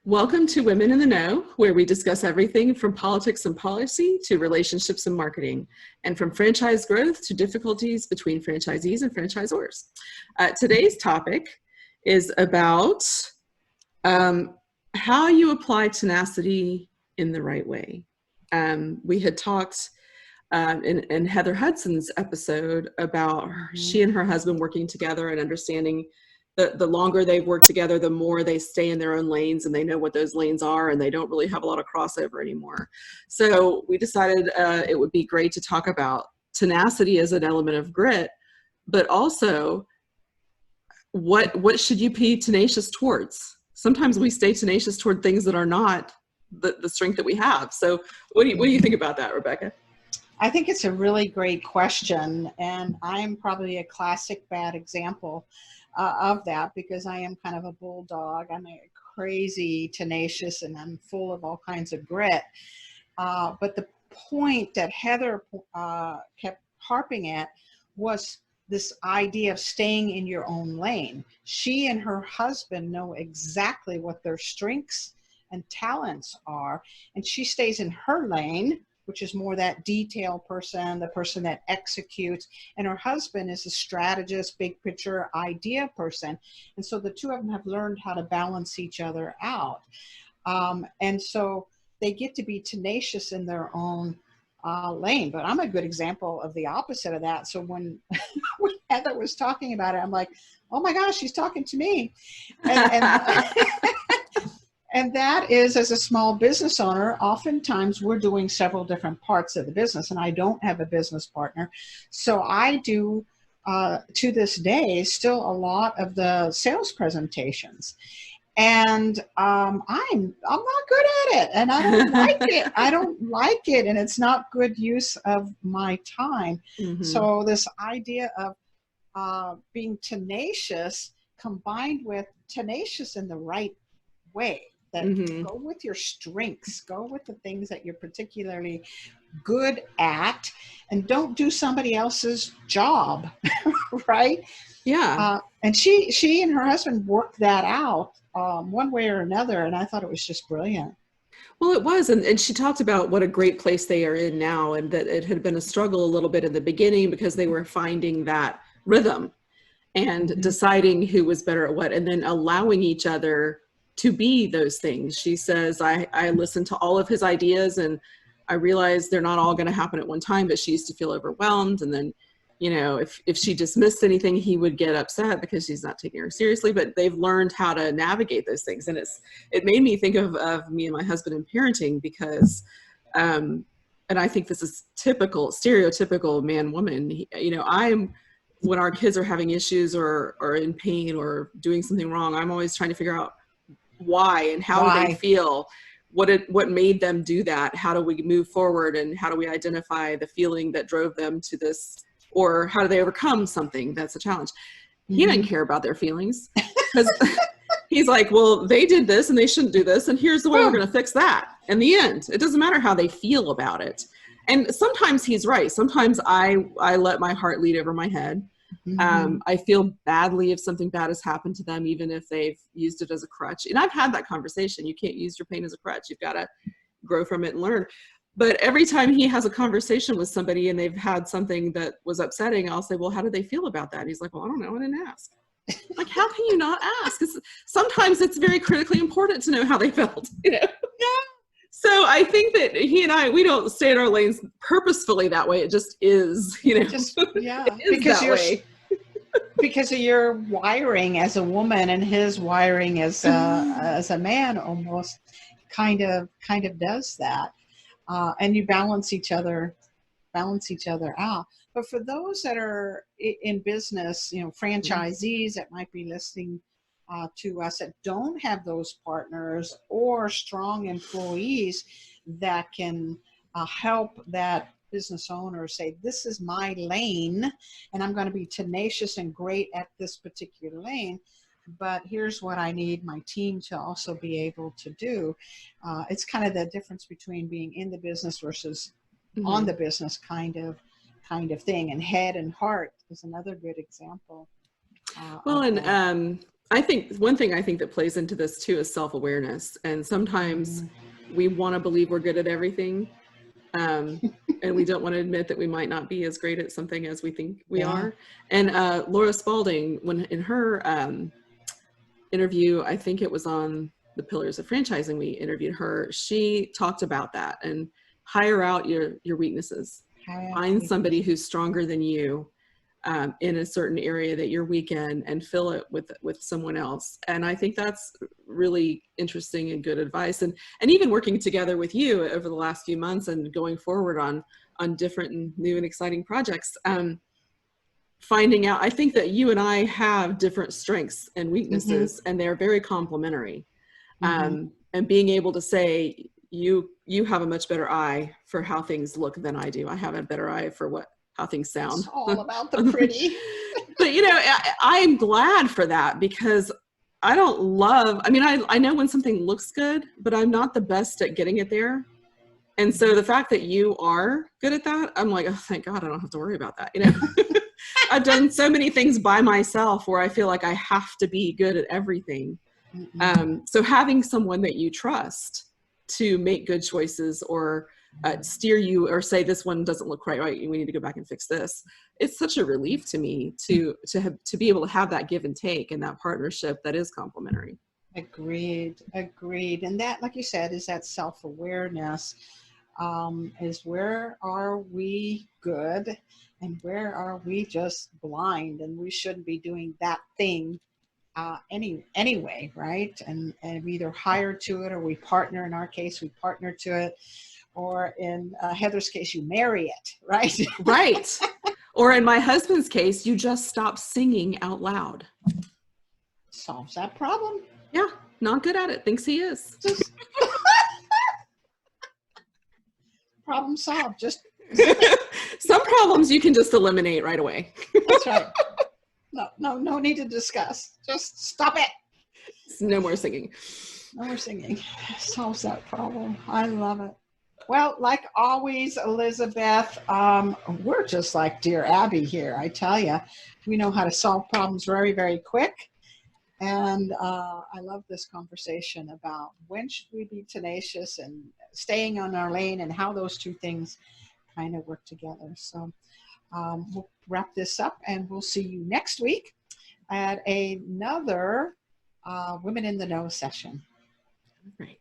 Welcome to Women in the Know, where we discuss everything from politics and policy to relationships and marketing, and from franchise growth to difficulties between franchisees and franchisors. Today's topic is about how you apply tenacity in the right way. We had talked in Heather Hudson's episode about she and her husband working together and understanding the longer they've worked together, the more they stay in their own lanes and they know what those lanes are and they don't really have a lot of crossover anymore. So we decided it would be great to talk about tenacity as an element of grit, but also what should you be tenacious towards? Sometimes we stay tenacious toward things that are not the strength that we have. So what do you think about that, Rebecca? I think it's a really great question, and I'm probably a classic bad example of that because I am kind of a bulldog. I'm a crazy tenacious and I'm full of all kinds of grit. But the point that Heather kept harping at was this idea of staying in your own lane. She and her husband know exactly what their strengths and talents are, and she stays in her lane, which is more that detail person, the person that executes, and her husband is a strategist, big picture idea person. And so the two of them have learned how to balance each other out. And so they get to be tenacious in their own lane. But I'm a good example of the opposite of that. So when Heather was talking about it, I'm like, oh my gosh, she's talking to me. And And that is, as a small business owner, oftentimes we're doing several different parts of the business, and I don't have a business partner. So I do, to this day, still a lot of the sales presentations. And I'm not good at it, and I don't like it. I don't like it, and it's not good use of my time. Mm-hmm. So this idea of being tenacious combined with tenacious in the right way. That go with your strengths, go with the things that you're particularly good at, and don't do somebody else's job, right? Yeah. And she and her husband worked that out one way or another, and I thought it was just brilliant. Well, it was, and she talked about what a great place they are in now, and that it had been a struggle a little bit in the beginning because they were finding that rhythm and deciding who was better at what, and then allowing each other to be those things. She says, I listened to all of his ideas and I realized they're not all going to happen at one time, but she used to feel overwhelmed. And then, you know, if she dismissed anything, he would get upset because she's not taking her seriously, but they've learned how to navigate those things. And it made me think of me and my husband in parenting because, and I think this is stereotypical man, woman, you know, when our kids are having issues or in pain or doing something wrong, I'm always trying to figure out why and how do they feel, what made them do that, how do we move forward, and how do we identify the feeling that drove them to this, or how do they overcome something that's a challenge. He didn't care about their feelings because he's like, well, they did this and they shouldn't do this, and here's the way we're going to fix that. In the end, it doesn't matter how they feel about it. And sometimes he's right. Sometimes I let my heart lead over my head. I feel badly if something bad has happened to them, even if they've used it as a crutch. And I've had that conversation. You can't use your pain as a crutch. You've got to grow from it and learn. But every time he has a conversation with somebody and they've had something that was upsetting, I'll say, well, how did they feel about that? And he's like, well, I don't know. I didn't ask. Like, how can you not ask? Sometimes it's very critically important to know how they felt, you know? Yeah. So I think that he and we don't stay in our lanes purposefully that way. It just is, you know. Because of your wiring as a woman and his wiring as a man almost kind of does that. And you balance each other out. But for those that are in business, you know, franchisees that might be listening to us that don't have those partners or strong employees that can help that business owner say, this is my lane and I'm going to be tenacious and great at this particular lane, but here's what I need my team to also be able to do. It's kind of the difference between being in the business versus on the business kind of thing. And head and heart is another good example. Well, and I think one thing I think that plays into this too is self-awareness. And sometimes we want to believe we're good at everything. Um, and we don't want to admit that we might not be as great at something as we think we Yeah. are. And Laura Spalding, when in her interview, I think it was on the Pillars of Franchising, we interviewed her, she talked about that and hire out your weaknesses. Find somebody who's stronger than you in a certain area that you're weak in, and fill it with someone else. And I think that's really interesting and good advice. And even working together with you over the last few months and going forward on different and new and exciting projects, finding out, I think that you and I have different strengths and weaknesses, and they're very complementary. And being able to say, you have a much better eye for how things look than I do. I have a better eye for how things sound. It's all about the pretty. But you know, I'm glad for that, because I don't love, I mean, I know when something looks good, but I'm not the best at getting it there. And so the fact that you are good at that, I'm like, oh, thank God I don't have to worry about that. You know, I've done so many things by myself where I feel like I have to be good at everything. So having someone that you trust to make good choices, or steer you, or say this one doesn't look quite right, we need to go back and fix this. It's such a relief to me to be able to have that give and take and that partnership that is complementary. Agreed. And that, like you said, is that self-awareness, is where are we good and where are we just blind, and we shouldn't be doing that thing anyway, right? And we either hire to it, or we partner. In our case, we partner to it, or in Heather's case, you marry it, right? Right. Or in my husband's case, you just stop singing out loud. Solves that problem. Yeah, not good at it, thinks he is. Problem solved. Just some problems you can just eliminate right away. That's right. No need to discuss. Just stop it. No more singing. No more singing. Solves that problem. I love it. Well, like always, Elizabeth, we're just like Dear Abby here. I tell you, we know how to solve problems very, very quick. And I love this conversation about when should we be tenacious and staying on our lane, and how those two things kind of work together. So we'll wrap this up, and we'll see you next week at another Women in the Know session. Great.